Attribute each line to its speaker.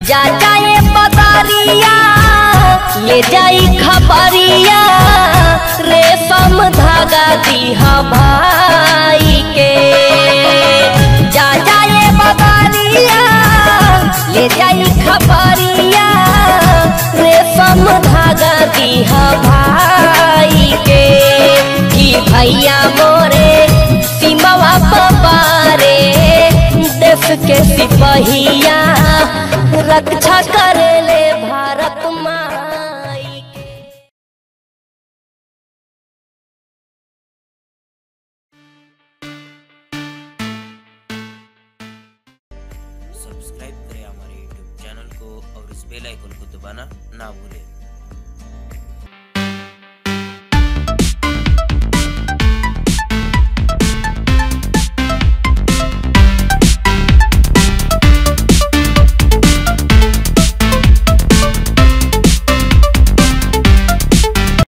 Speaker 1: जा जाए पतारिया ले जाई खबरिया रेशम धागा दीहा भाई के। जा जाए पतारिया ले जाई खबरिया रेशम धागा दीहा भाई के। कि भैया मोरे सीमावा पारे देश के सिपहिया रक्षा करेले भारत माई के।
Speaker 2: सब्सक्राइब करें हमारे YouTube चैनल को और इस बेल आइकन को दबाना ना भूलें।